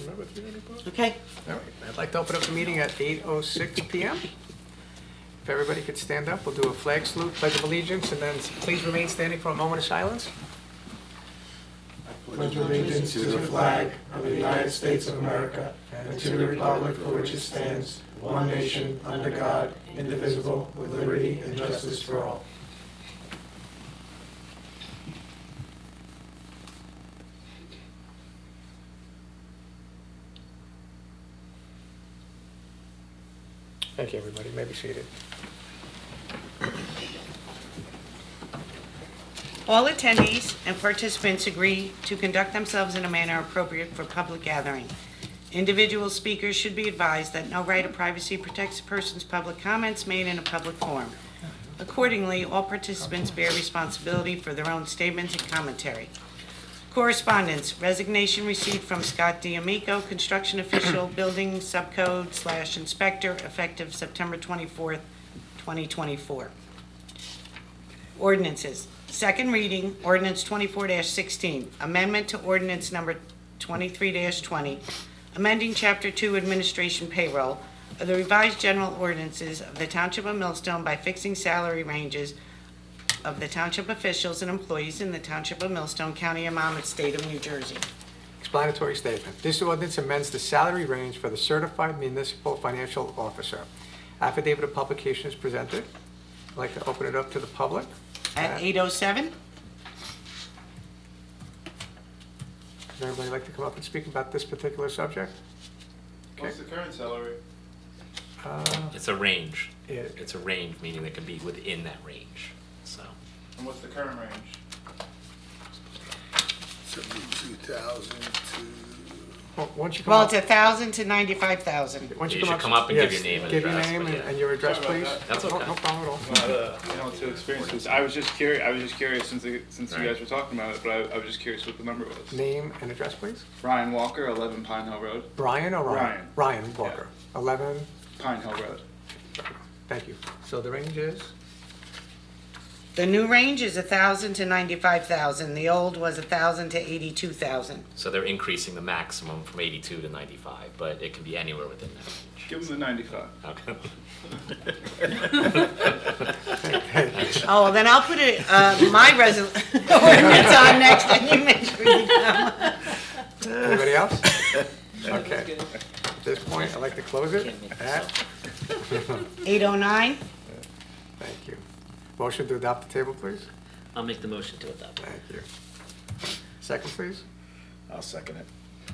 Remember 300 bucks? Okay. All right, I'd like to open up the meeting at 8:06 p.m. If everybody could stand up, we'll do a flag salute, pledge of allegiance, and then please remain standing for a moment of silence. I pledge allegiance to the flag of the United States of America and to the republic for which it stands, one nation, under God, indivisible, with liberty and justice for all. Thank you, everybody. You may be seated. All attendees and participants agree to conduct themselves in a manner appropriate for public gathering. Individual speakers should be advised that no right of privacy protects a person's public comments made in a public forum. Accordingly, all participants bear responsibility for their own statements and commentary. Correspondence, resignation received from Scott D'Amico, construction official, building subcode / inspector, effective September 24th, 2024. Ordinances. Second reading, ordinance 24-16, amendment to ordinance number 23-20, amending Chapter 2 Administration Payroll of the revised general ordinances of the Township of Millstone by fixing salary ranges of the township officials and employees in the Township of Millstone, County of Monmouth, State of New Jersey. Explanatory statement. This ordinance amends the salary range for the certified municipal financial officer. Affidavit of publication is presented. I'd like to open it up to the public. At 8:07, Would everybody like to come up and speak about this particular subject? What's the current salary? It's a range. It- It's a range, meaning it can be within that range, so. And what's the current range? 72,000 to... Well, once you come well, up, it's 1,000 to 95,000. once You should come up and give your name and Give your address, name but and yeah. and your address, Sorry please. about That's No- okay. No problem at all. Not too experienced with this. I was just curious since you Right. guys were talking about it, but I was just curious what the number was. Name and address, please. Ryan Walker, 11 Pine Hill Road. Brian or Ryan? Ryan. Ryan Walker. 11. Pine Hill Road. Thank you. So the range is? The new range is 1,000 to 95,000. The old was 1,000 to 82,000. So they're increasing the maximum from 82 to 95, but it can be anywhere within that range. Give him the 95. Okay. Oh, well, then I'll put my ordinance on next, and you make sure you come. Anybody else? Okay. At this point, I'd like to close it at, 8:09. thank you. Motion to adopt the table, please. I'll make the motion to adopt. Thank you. Second, please. I'll second it.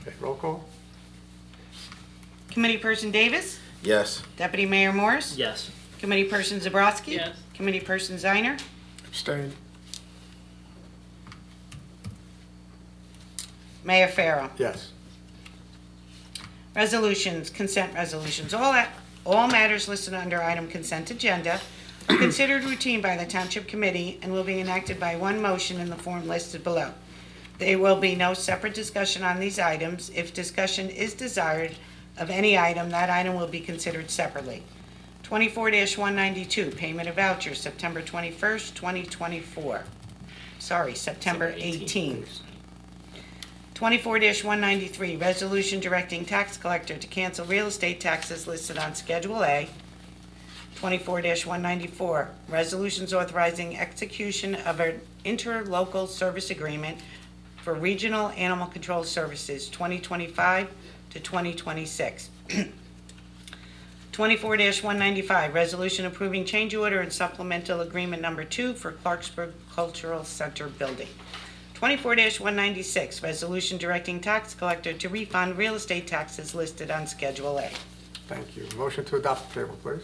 Okay, roll call. Committee Person Davis? Yes. Deputy Mayor Morris? Yes. Committee Person Zabrowski? Yes. Committee Person Ziner? Abstain. Mayor Farrow? Yes. Resolutions, consent resolutions. All matters listed under item consent agenda are considered routine by the Township Committee and will be enacted by one motion in the form listed below. There will be no separate discussion on these items. If discussion is desired of any item, that item will be considered separately. 24-192, payment of vouchers, September 21st, 2024. Sorry, September 18th. 24-193, resolution directing tax collector to cancel real estate taxes listed on Schedule A. 24-194, resolutions authorizing execution of an interlocal service agreement for regional animal control services 2025 to 2026. 24-195, resolution approving change order and supplemental agreement number 2 for Clarksburg Cultural Center building. 24-196, resolution directing tax collector to refund real estate taxes listed on Schedule A. Thank you. Motion to adopt the table, please.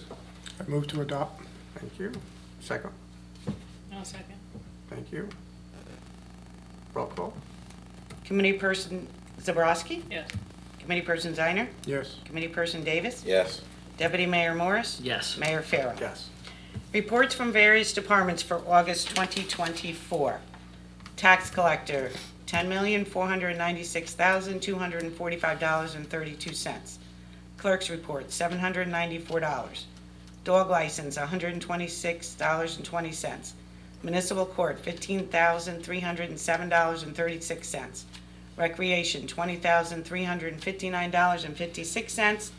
I move to adopt. Thank you. Second. I'll second. Thank you. Roll call. Committee Person Zabrowski? Yes. Committee Person Ziner? Yes. Committee Person Davis? Yes. Deputy Mayor Morris? Yes. Mayor Farrow? Yes. Reports from various departments for August 2024. Tax collector, $10,496,245.32. Clerk's report, $794. Dog license, $126.20. Municipal court, $15,307.36. Recreation, $20,359.56.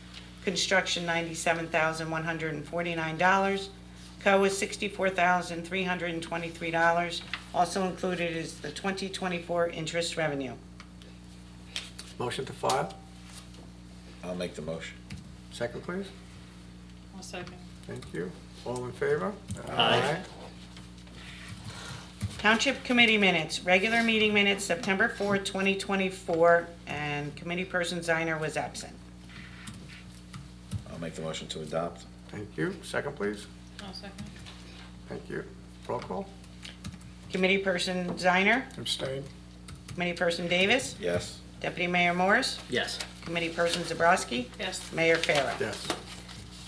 Construction, $97,149. COA, $64,323. Also included is the 2024 interest revenue. Motion to file. I'll make the motion. Second, please. I'll second. Thank you. All in favor? Aye. Township Committee minutes, regular meeting minutes, September 4, 2024, and committee person Ziner was absent. I'll make the motion to adopt. Thank you. Second, please. I'll second. Thank you. Roll call. Committee person Ziner, Abstain. committee person Davis, Yes. Deputy Mayor Morris, Yes. committee person Zabrowski, Yes. Mayor Farah. Yes.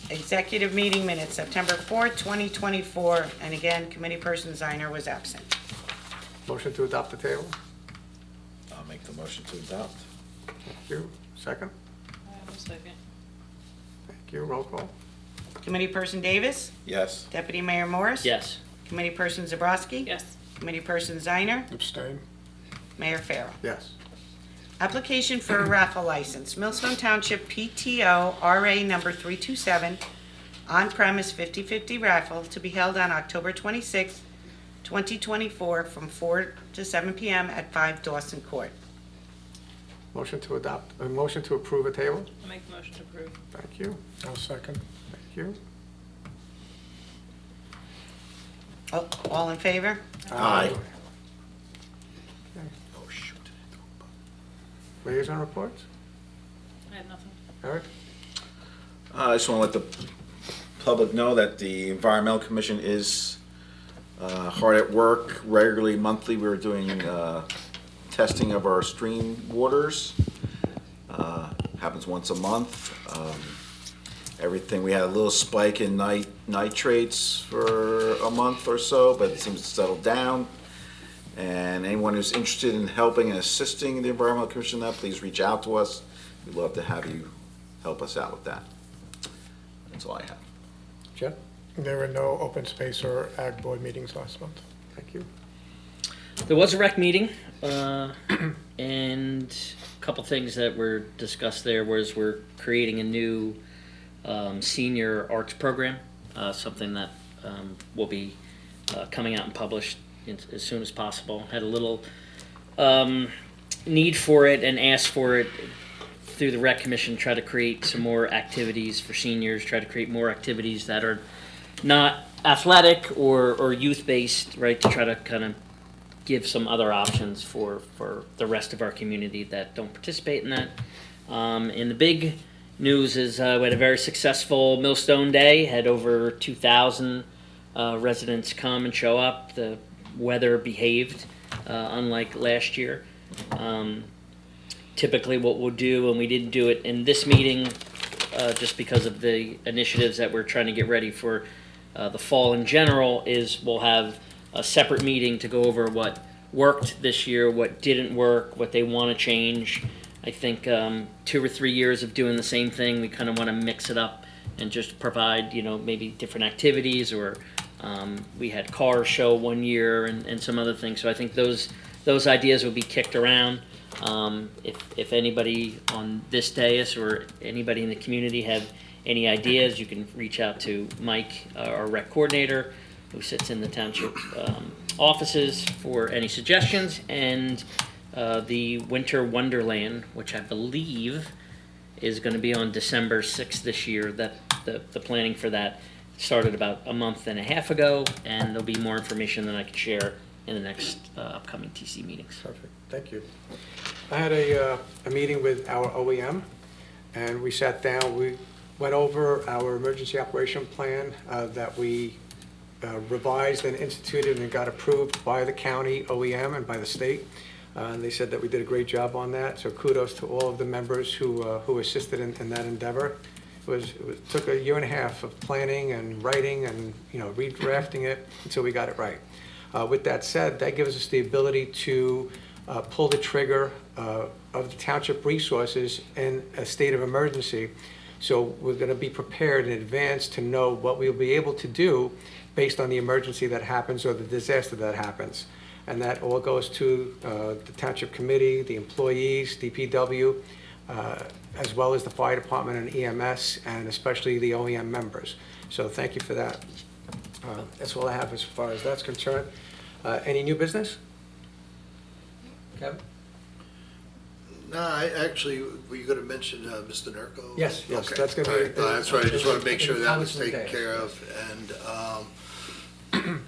Executive meeting minutes, September 4, 2024, and again, committee person Ziner was absent. Motion to adopt the table. I'll make the motion to adopt. Thank you. Second. I'll second. Thank you. Roll call. Committee person Davis, Yes. Deputy Mayor Morris. Yes. Committee person Zabrowski. Yes. Committee person Ziner, Abstain. Mayor Farah. Yes. Application for a raffle license, Millstone Township PTO RA number 327, on-premise 50/50 raffle to be held on October 26, 2024, from 4 to 7 p.m. at 5 Dawson Court. Motion to adopt, a motion to approve a table. I'll make the motion to approve. Thank you. I'll second. Thank you. All in favor? Aye. Okay. Oh, shoot. Liaison reports. I have nothing. Eric? I just want to let the public know that the Environmental Commission is hard at work. Regularly, monthly, we're doing testing of our stream waters. Happens once a month. Everything, we had a little spike in nitrates for a month or so, but it seems to settle down. And anyone who's interested in helping and assisting the Environmental Commission, that please reach out to us. We'd love to have you help us out with that. That's all I have. Jeff? There were no open space or ag board meetings last month. Thank you. There was a rec meeting, and a couple things that were discussed there was we're creating a new senior arts program, something that will be coming out and published as soon as possible. Had a little need for it and asked for it through the rec commission, try to create some more activities for seniors, try to create more activities that are not athletic or youth-based, right, to try to kind of give some other options for the rest of our community that don't participate in that. And the big news is we had a very successful Millstone Day, had over 2,000 residents come and show up. The weather behaved, unlike last year. Typically what we'll do, and we didn't do it in this meeting just because of the initiatives that we're trying to get ready for the fall in general, is we'll have a separate meeting to go over what worked this year, what didn't work, what they want to change. I think 2 or 3 years of doing the same thing, we kind of want to mix it up and just provide, maybe different activities, or we had car show one year and some other things. So I think those ideas will be kicked around. If anybody on this dais or anybody in the community have any ideas, you can reach out to Mike, our rec coordinator, who sits in the township offices, for any suggestions. And the Winter Wonderland, which I believe is going to be on December 6th this year, that the planning for that started about a month and a half ago, and there'll be more information that I can share in the next upcoming TC meetings. Perfect. Thank you. I had a meeting with our OEM, and we sat down. We went over our emergency operation plan that we revised and instituted and got approved by the county OEM and by the state. And they said that we did a great job on that. So kudos to all of the members who assisted in that endeavor. It took 1.5 years of planning and writing and redrafting it until we got it right. With that said, that gives us the ability to pull the trigger of the township resources in a state of emergency. So we're going to be prepared in advance to know what we'll be able to do based on the emergency that happens or the disaster that happens. and that all goes to the Township Committee, the employees, DPW, as well as the Fire Department and EMS, and especially the OEM members. So thank you for that. That's all I have as far as that's concerned. Any new business? Kevin? No, were you going to mention Mr. Nurko? Yes, Okay. that's going to All be. right. That's right, I just want to make sure that was taken Congressman care of. And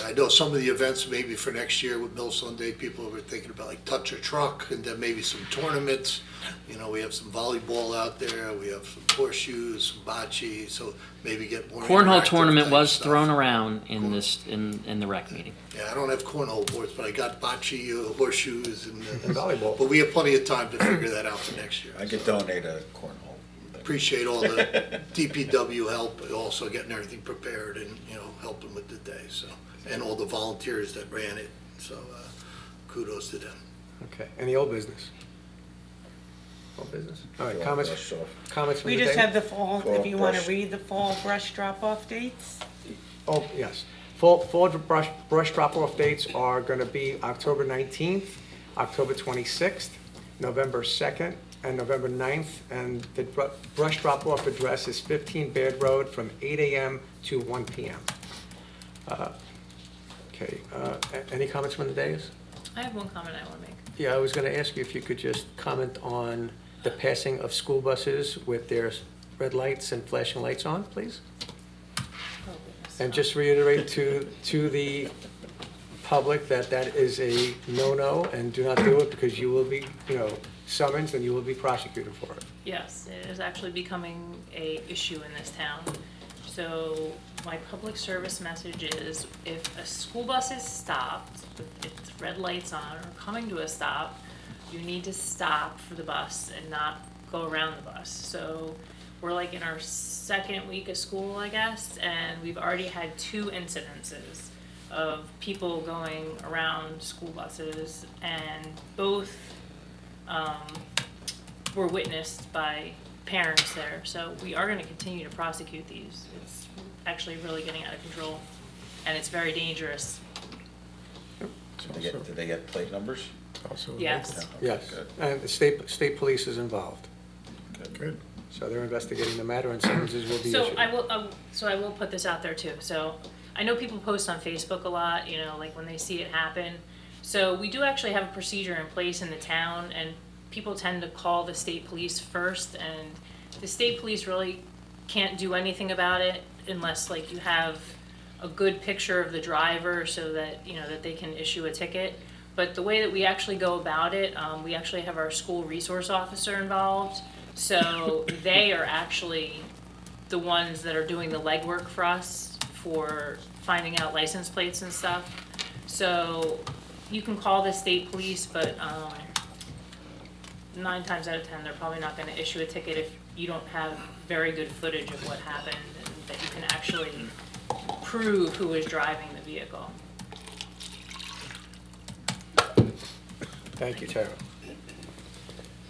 I know some of the events maybe for next year with Mill Sunday, people were thinking about like touch a truck and then maybe some tournaments. You know, we have some volleyball out there, we have some horseshoes, some bocce, so maybe get more Cornhole interactive tournament type was stuff. thrown around in the rec meeting. Yeah, I don't have cornhole boards, but I got bocce, horseshoes, and volleyball. But we have plenty of time to figure that out for next year. I could donate a cornhole. Appreciate all the DPW help, but also getting everything prepared and, you know, helping with the day, so. And all the volunteers that ran it, so kudos to them. Okay, any old business? Old business? All right, comments from the We just day? have the fall, if you want brush. to read the fall brush drop-off dates. Oh, yes. Fall brush drop-off dates are going to be October 19th, October 26th, November 2nd, and November 9th. And the brush drop-off address is 15 Baird Road from 8 a.m. to 1 p.m. Okay, any comments from the days? I have one comment I want to make. Yeah, I was going to ask you if you could just comment on the passing of school buses with their red lights and flashing lights on, please? Oh, goodness. And just reiterate to the public that that is a no-no, and do not do it because you will be, summoned and you will be prosecuted for it. Yes, it is actually becoming a issue in this town. So my public service message is, if a school bus is stopped, with its red lights on, or coming to a stop, you need to stop for the bus and not go around the bus. So we're like in our second week of school, I guess, and we've already had 2 incidences of people going around school buses, and both were witnessed by parents there. So we are going to continue to prosecute these. It's actually really getting out of control, and it's very dangerous. Did they get plate numbers? Also, Yes. Okay, Yes, good. and the state police is involved, Good. so they're investigating the matter and summonses will be So issued. I will put this out there too. So I know people post on Facebook a lot, like when they see it happen. So we do actually have a procedure in place in the town, and people tend to call the state police first, and the state police really can't do anything about it unless like you have a good picture of the driver so that, that they can issue a ticket. But the way that we actually go about it, we actually have our school resource officer involved. So they are actually the ones that are doing the legwork for us for finding out license plates and stuff. So you can call the state police, but 9 times out of 10, they're probably not going to issue a ticket if you don't have very good footage of what happened and that you can actually prove who was driving the vehicle. Thank you, Tara.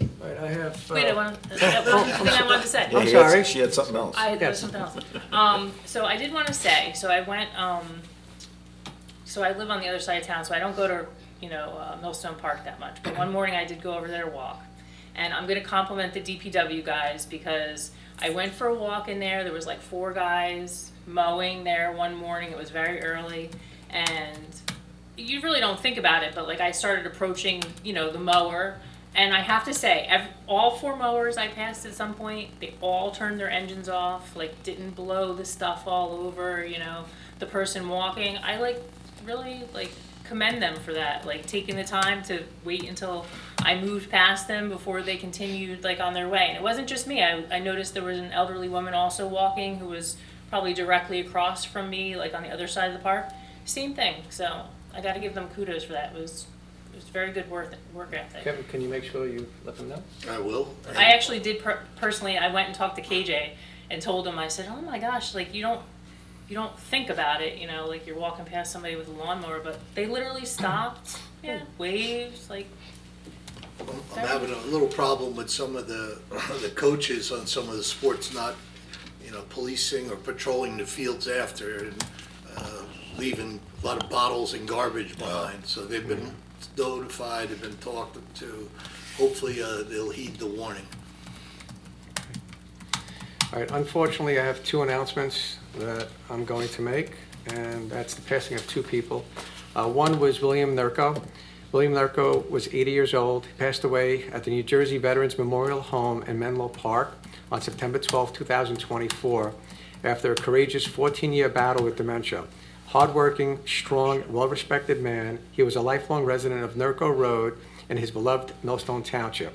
All right, I have. Wait, that was the thing I wanted to say. I'm sorry. She had something else. There was Yes. something else. So I did want to say, so I went, so I live on the other side of town, so I don't go to, Millstone Park that much. But one morning I did go over there to walk. And I'm going to compliment the DPW guys because I went for a walk in there. There was like 4 guys mowing there one morning. It was very early. And you really don't think about it, but like I started approaching, the mower. And I have to say, all 4 mowers I passed at some point, they all turned their engines off, like didn't blow the stuff all over, the person walking. I really commend them for that, taking the time to wait until I moved past them before they continued on their way. And it wasn't just me. I noticed there was an elderly woman also walking who was probably directly across from me, on the other side of the park. Same thing. So I got to give them kudos for that. It was very good work ethic. Kevin, can you make sure you let them know? I will. I actually did personally. I went and talked to KJ and told him. I said, "Oh my gosh, you don't think about it, you're walking past somebody with a lawnmower, but they literally stopped, waved, I'm having a little problem with some of the coaches on some of the sports not, policing or patrolling the fields after and leaving a lot of bottles and garbage behind, so they've been notified, they've been talked to. Hopefully, they'll heed the warning. All right, unfortunately, I have two announcements that I'm going to make, and that's the passing of two people. One was William Nurko. William Nurko was 80 years old. He passed away at the New Jersey Veterans Memorial Home in Menlo Park on September 12, 2024, after a courageous 14-year battle with dementia. Hardworking, strong, well-respected man, he was a lifelong resident of Nurko Road in his beloved Millstone Township.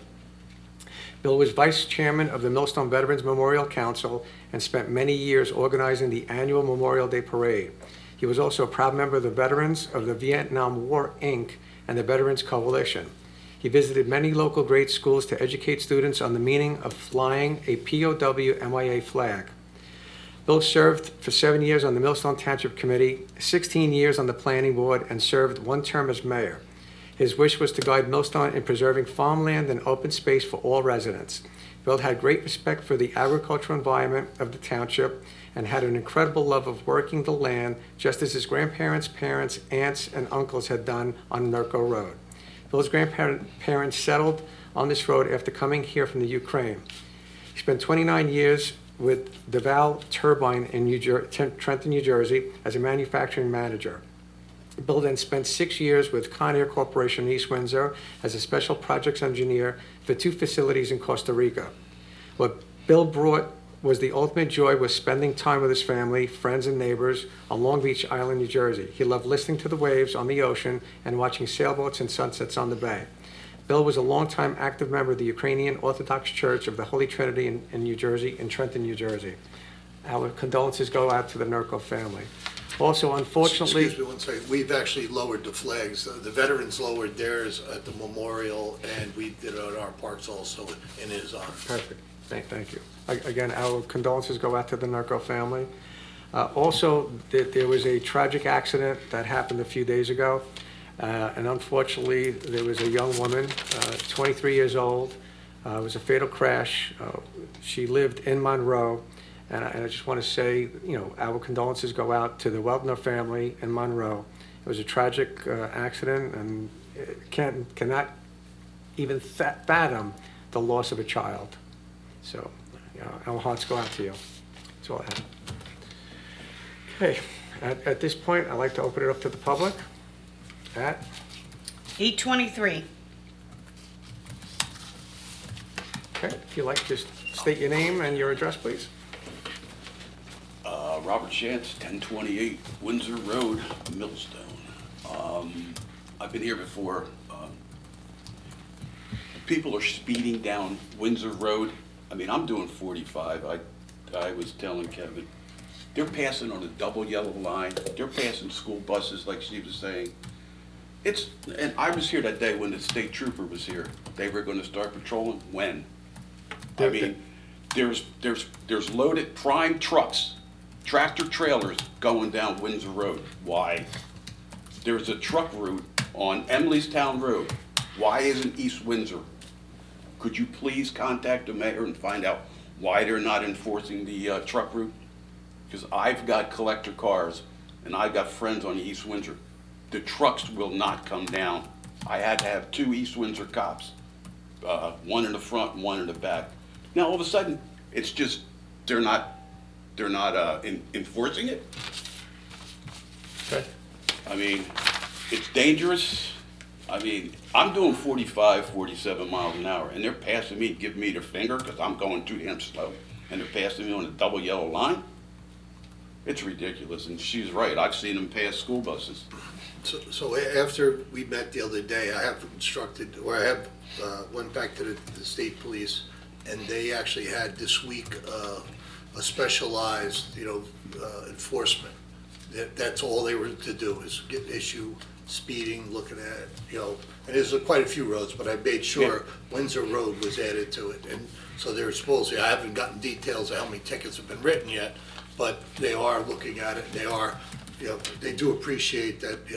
Bill was vice chairman of the Millstone Veterans Memorial Council and spent many years organizing the annual Memorial Day Parade. He was also a proud member of the Veterans of the Vietnam War, Inc. and the Veterans Coalition. He visited many local grade schools to educate students on the meaning of flying a POW MIA flag. Bill served for 7 years on the Millstone Township Committee, 16 years on the Planning Board, and served one term as mayor. His wish was to guide Millstone in preserving farmland and open space for all residents. Bill had great respect for the agricultural environment of the township and had an incredible love of working the land, just as his grandparents, parents, aunts, and uncles had done on Nurko Road. Bill's grandparents settled on this road after coming here from the Ukraine. He spent 29 years with Deval Turbine in Trenton, New Jersey, as a manufacturing manager. Bill then spent 6 years with Conair Corporation in East Windsor as a special projects engineer for 2 facilities in Costa Rica. What Bill brought was the ultimate joy was spending time with his family, friends, and neighbors on Long Beach Island, New Jersey. He loved listening to the waves on the ocean and watching sailboats and sunsets on the bay. Bill was a longtime active member of the Ukrainian Orthodox Church of the Holy Trinity in New Jersey, in Trenton, New Jersey. Our condolences go out to the Nurko family. Also, unfortunately... Excuse me one second. We've actually lowered the flags. The veterans lowered theirs at the memorial, and we did it at our parks also in his honor. Perfect. Thank you. Again, our condolences go out to the Nurko family. Also, there was a tragic accident that happened a few days ago, and unfortunately, there was a young woman, 23 years old. It was a fatal crash. She lived in Monroe, and I just want to say, our condolences go out to the Weltner family in Monroe. It was a tragic accident, and cannot even fathom the loss of a child. So, our hearts go out to you. That's all I have. Okay, at this point, I'd like to open it up to the public. At 8:23. Okay, if you'd like to just state your name and your address, please. Robert Shantz, 1028 Windsor Road, Millstone. I've been here before. People are speeding down Windsor Road. I mean, I'm doing 45. I was telling Kevin, they're passing on a double yellow line. They're passing school buses, like she was saying. And I was here that day when the state trooper was here. They were going to start patrolling. When? I mean, there's loaded prime trucks, tractor trailers going down Windsor Road. Why? There's a truck route on Emilystown Road. Why isn't East Windsor? Could you please contact the mayor and find out why they're not enforcing the truck route? Because I've got collector cars and I've got friends on East Windsor. The trucks will not come down. I had to have 2 East Windsor cops, one in the front and one in the back. Now all of a sudden, it's just they're not enforcing it. Okay. I mean, it's dangerous. I mean, I'm doing 45, 47 miles an hour, and they're passing me, giving me their finger because I'm going too damn slow, and they're passing me on a double yellow line. It's ridiculous, and she's right. I've seen them pass school buses. So after we met the other day, I have instructed, or I have went back to the state police, and they actually had this week a specialized, enforcement. That's all they were to do is issue speeding, looking at, and there's quite a few roads, but I made sure Windsor Road was added to it. And so they're supposed to, I haven't gotten details of how many tickets have been written yet, but they are looking at it. They are, they do appreciate that,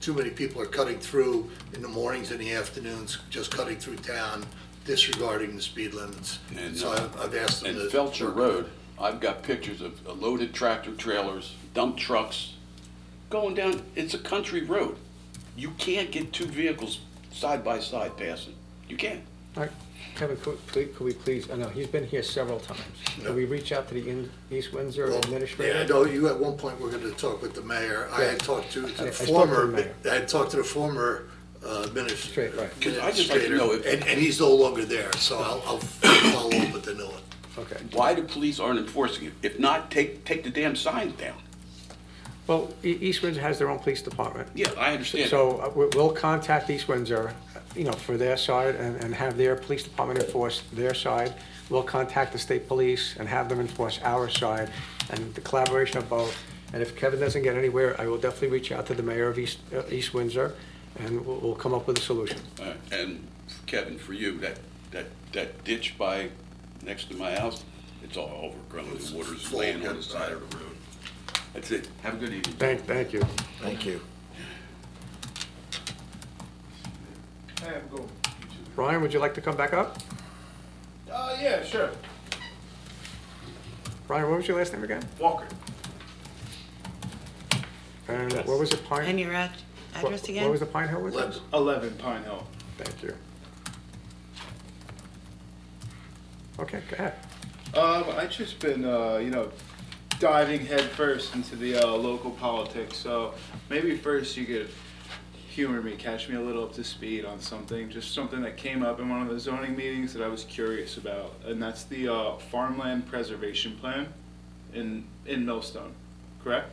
too many people are cutting through in the mornings and the afternoons, just cutting through town, disregarding the speed limits. And so I've asked them to. And Felcher Road, I've got pictures of loaded tractor trailers, dump trucks, going down, it's a country road. You can't get two vehicles side by side passing. You can't. All right, Kevin, could we please, I know, he's been here several times. Could we reach out to the East Windsor Yeah, I administrator? know you at one point were gonna talk with the mayor. I had talked to I the spoke to the former, mayor. I had talked to the former administrator. Right. Because I just like to know if, And he's no longer there, so I'll follow up with the new one. Okay. why the police aren't enforcing it. If not, take the damn signs down. Well, East Windsor has their own police department. Yeah, I understand. So we'll contact East Windsor, you know, for their side and have their police department enforce their side. We'll contact the state police and have them enforce our side and the collaboration of both. And if Kevin doesn't get anywhere, I will definitely reach out to the mayor of East Windsor and we'll come up with a solution. And Kevin, for you, that ditch by, next to my house, it's all overgrown. The water's full, laying on yeah. the side of the road. That's it. Have a good evening. Thank you. Thank you. Brian, would you like to come back up? Yeah, sure. Brian, what was your last name again? Walker. And what was it, And Pine? your address again? What was the Pine Hill address? 11 Pine Hill. Thank you. Okay, go ahead. I just been, diving headfirst into the local politics. So maybe first you could humor me, catch me a little up to speed on something, just something that came up in one of the zoning meetings that I was curious about, and that's the farmland preservation plan in Millstone, correct?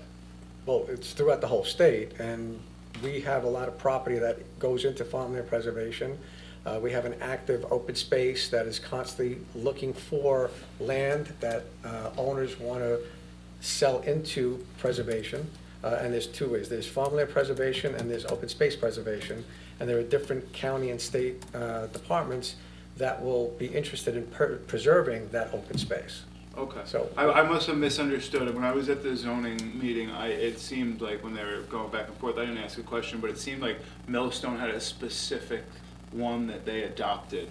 Well, it's throughout the whole state, and we have a lot of property that goes into farmland preservation. We have an active open space that is constantly looking for land that owners want to sell into preservation. And there's two ways. There's farmland preservation and there's open space preservation. And there are different county and state departments that will be interested in preserving that open space. Okay. So- I must have misunderstood it. When I was at the zoning meeting, it seemed like when they were going back and forth, I didn't ask a question, but it seemed like Millstone had a specific one that they adopted.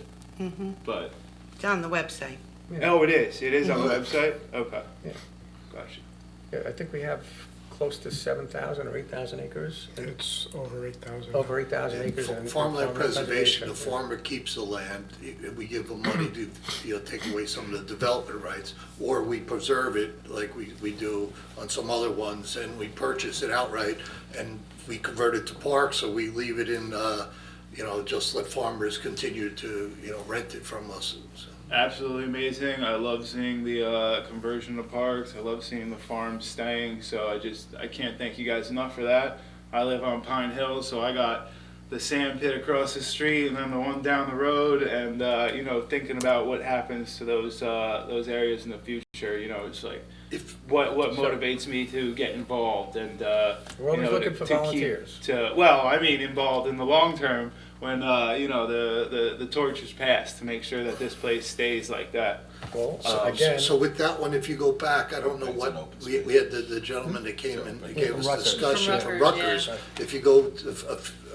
But, It's on the website. oh, it is? It is on the website? Okay. Yeah. Gotcha. Yeah, I think we have close to 7,000 or 8,000 acres. It's over 8,000. Over 8,000 acres. in Farmland preservation, the yeah. farmer keeps the land, we give them money to, take away some of the development rights, or we preserve it like we do on some other ones, and we purchase it outright, and we convert it to parks, or we leave it in, just let farmers continue to, rent it from us. So, Absolutely amazing. I love seeing the conversion to parks. I love seeing the farms staying. So I can't thank you guys enough for that. I live on Pine Hill, so I got the sand pit across the street and then the one down the road. And thinking about what happens to those areas in the future. It's like If, what motivates me to get involved and We're always looking for volunteers. Involved in the long term when the torch is passed to make sure that this place stays like that. Well, so again, so with that one, if you go back, I don't know what, we had the gentleman that came and gave us Rutgers. discussion From from Rutgers, Rutgers. If you go,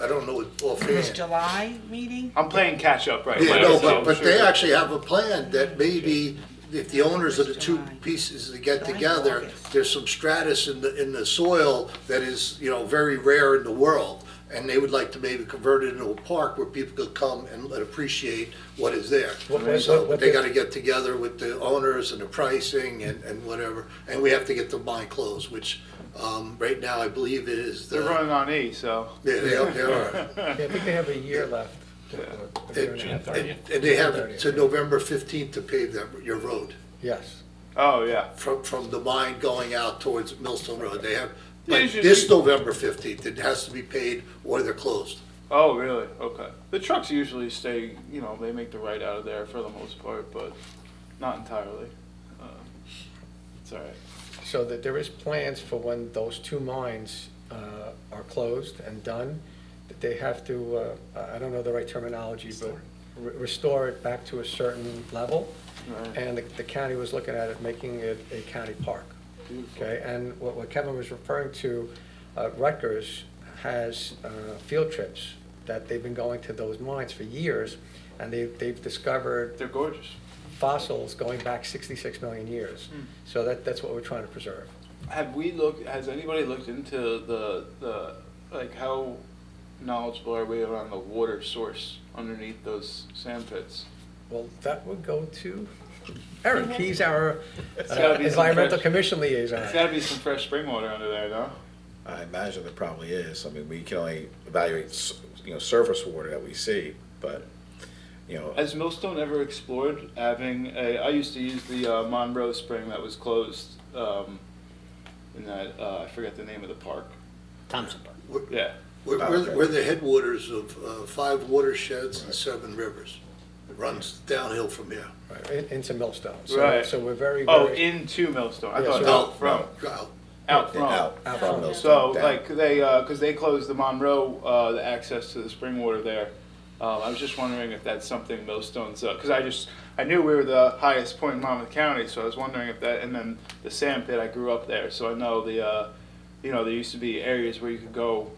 I don't know This offhand. July meeting? I'm playing catch up right Yeah, now. no, so I'm but sure they that- actually have a plan that maybe if the owners of the two pieces that get July, together, August. there's some stratus in the soil that is, very rare in the world. And they would like to maybe convert it into a park where people could come and appreciate what is there. So what they they- gotta get together with the owners and the pricing and whatever. And we have to get the mine closed, which, right now I believe it is the. They're running on E, so. Yeah, they are. yeah, I think they have a year left. A year and a half. And they have to November 15th to pave your road. Yes. Oh, yeah. From the mine going out towards Millstone Road. They have, Yeah, but it's just- this November 15th, it has to be paid or they're closed. Oh, really? Okay. The trucks usually stay, they make the right out of there for the most part, but not entirely. It's all right. So that there is plans for when those two mines are closed and done, that they have to, I don't know the right terminology, but restore it back to a certain level. Right. And the county was looking at it, making it a county park. Beautiful. Okay, and what Kevin was referring to, Rutgers has field trips that they've been going to those mines for years, and they've discovered They're gorgeous. fossils going back 66 million years. So that's what we're trying to preserve. has anybody looked into the, like, how knowledgeable are we around the water source underneath those sand pits? Well, that would go to Eric. He's our gotta be some environmental fresh- commission liaison. There's gotta be some fresh spring water under there, no? I imagine there probably is. I mean, we can only evaluate, surface water that we see, but, Has Millstone ever explored having I used to use the Monroe Spring that was closed in that, I forget the name of the park. Township. Yeah. We're the headwaters of 5 watersheds and 7 rivers. It runs downhill from here. Right, into Millstone. Right. So we're very, Oh, very. into Millstone. I Yeah, thought so- out from. Out from. out Out from from. those. So, down. like, because they closed the Monroe, the access to the spring water there. I was just wondering if that's something Millstone's, because I knew we were the highest point in Monmouth County, so I was wondering if that, and then the sand pit, I grew up there, so I know there used to be areas where you could go.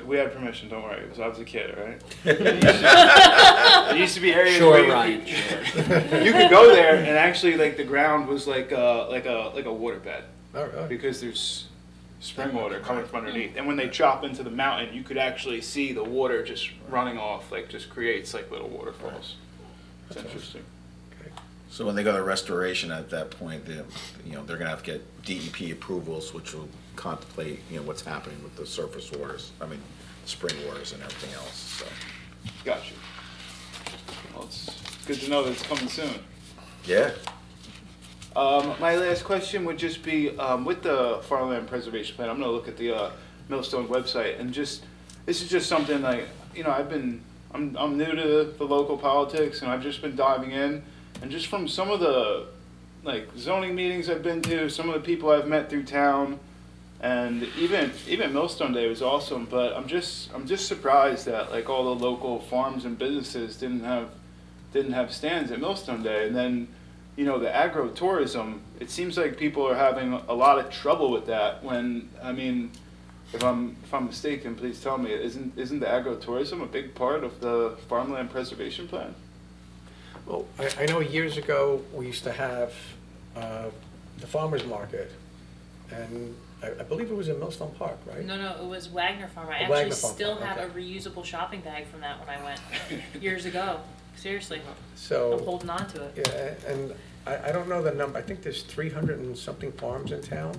We had permission, don't worry, because I was a kid, right? There used to be areas Sure, where Ryan. you could go there, and actually, like, the ground was like a waterbed. Oh, really? Because there's spring water coming from underneath. And when they chop into the mountain, you could actually see the water just running off, like just creates like little waterfalls. It's interesting. So when they go to restoration at that point, they're gonna have to get DEP approvals, which will contemplate, what's happening with the surface waters, spring waters and everything else, so. Gotcha. Well, it's good to know that it's coming soon. Yeah. My last question would just be, with the farmland preservation plan, I'm gonna look at the Millstone website and this is just something like, I'm new to the local politics and I've just been diving in, and just from some of the like zoning meetings I've been to, some of the people I've met through town, and even Millstone Day was awesome, but I'm just surprised that like all the local farms and businesses didn't have stands at Millstone Day. And then the agro-tourism, it seems like people are having a lot of trouble with that when, if I'm mistaken, please tell me, isn't the agro-tourism a big part of the farmland preservation plan? Well, I know years ago, we used to have the farmer's market, and I believe it was in Millstone Park, right? No, it was Wagner Farm. I Wagner actually Farm, still have okay. a reusable shopping bag from that when I went years ago. Seriously, I'm So, holding on to it. yeah, and I don't know the number, I think there's 300 and something farms in town.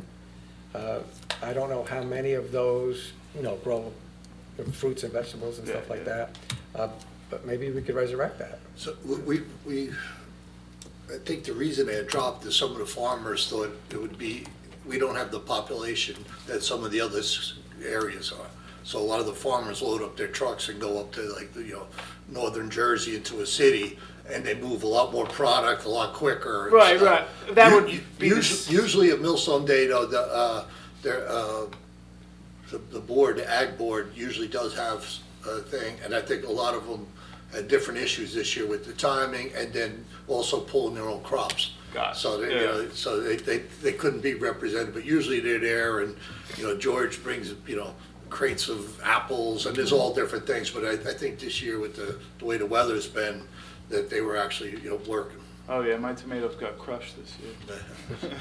I don't know how many of those, grow fruits and vegetables and stuff like that. But maybe we could resurrect that. So I think the reason they had dropped is some of the farmers thought it would be, we don't have the population that some of the other areas are. So a lot of the farmers load up their trucks and go up to like, northern Jersey into a city, and they move a lot more product a lot quicker. and Right. stuff. That would be Usually at Millstone Day, though, the board, the ag board, usually does have a thing, and I think a lot of them had different issues this year with the timing, and then also pulling their own crops. Gotcha. So they couldn't be represented, but usually they're there, and George brings crates of apples, and there's all different things. But I think this year with the way the weather's been, that they were actually working. Oh yeah, my tomatoes got crushed this year.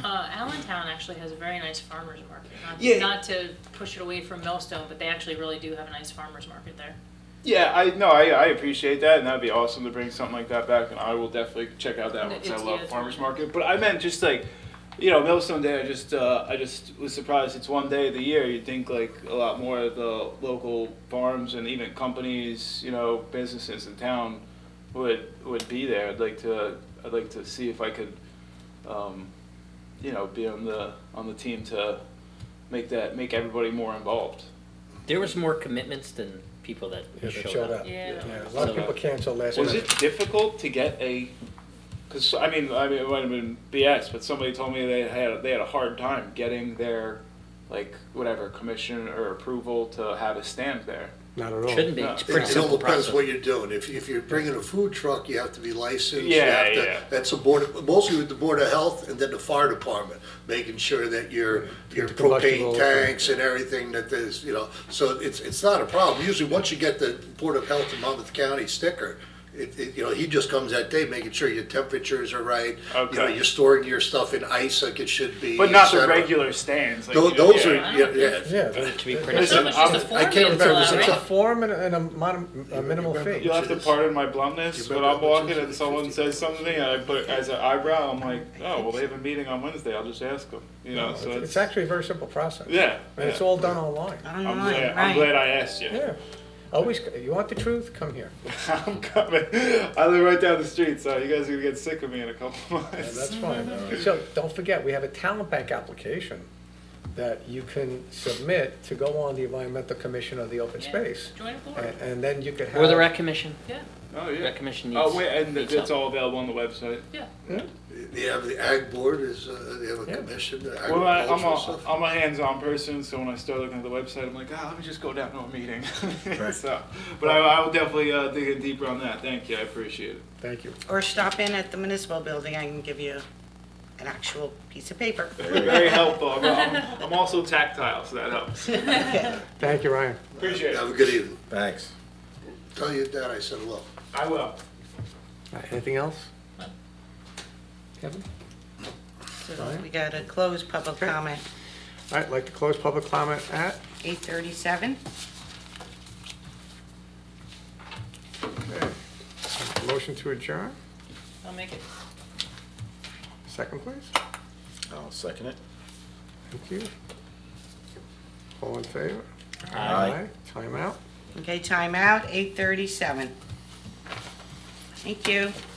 Allentown actually has a very nice farmer's market. Yeah. Not to push it away from Millstone, but they actually really do have a nice farmer's market there. Yeah, I appreciate that, and that'd be awesome to bring something like that back, and I will definitely check out that one, because I love It's farmers market. But I meant just like, Millstone Day, I just was surprised it's one day of the year. You'd think like a lot more of the local farms and even companies, businesses in town would be there. I'd like to see if I could, be on the team to make everybody more involved. There was more commitments than people that Yeah, showed up. Yeah. A lot of people cancel last Was minute. it difficult to get because it might have been BS, but somebody told me they had a hard time getting their commission or approval to have a stand there. Not at all. Shouldn't be. No. It's a pretty It all simple depends process. what you're doing. If you're bringing a food truck, you have to be licensed. Yeah, You have to- yeah. That's a board, mostly with the Board of Health and then the fire department, making sure that your The propane combustibles. tanks and everything that there's, so it's not a problem. Usually, once you get the Board of Health in Monmouth County sticker, he just comes that day, making sure your temperatures are right. Okay. You're storing your stuff in ice like it should be. But not et the cetera. regular stands. Like, Those are, Yeah. yeah. To be pretty Listen, It's just a form I can't you remember, fill was out, it It's a right? form and a minimal fee. You'll have to pardon my bluntness, You but remember I'm how much walking is and it? someone says something and I put as an eyebrow, I'm like, oh, well, they have a meeting on Wednesday, I'll just ask them. So It's actually a very simple process. yeah. And it's yeah. all done online. I'm Online, glad, I'm right. glad I asked you. Yeah. Always, you want the truth? Come here. I'm coming. I live right down the street, so you guys are gonna get sick of me in a couple months. Yeah, that's fine. So don't forget, we have a talent bank application that you can submit to go on the Environmental Commission of the Open Yeah. Space. Join a board. And then you could have. Or the rec commission. Yeah, Oh yeah. Rec commission needs. Oh wait, and needs it's help. all available on the website. yeah. They have the ag board, they have a Yeah. commission, the Well, agricultural stuff. I'm a hands-on person, so when I start looking at the website, I'm like, let me just go down to a meeting. So, but I will definitely dig in deeper on that. Thank you, I appreciate it. Thank you. Or stop in at the municipal building, I can give you an actual piece of paper. Very helpful. I'm also tactile, so that helps. Thank you, Ryan. Appreciate Have it. a good evening. Thanks. Tell your dad I said hello. I will. All right, anything else? Kevin? So we got a closed public Okay. comment, All right, like to close public comment at? 8:37. Okay. Motion to adjourn, I'll make it. second please. I'll second it. Thank you. All in favor? Aye. Time out. Okay, time out, 8:37. Thank you.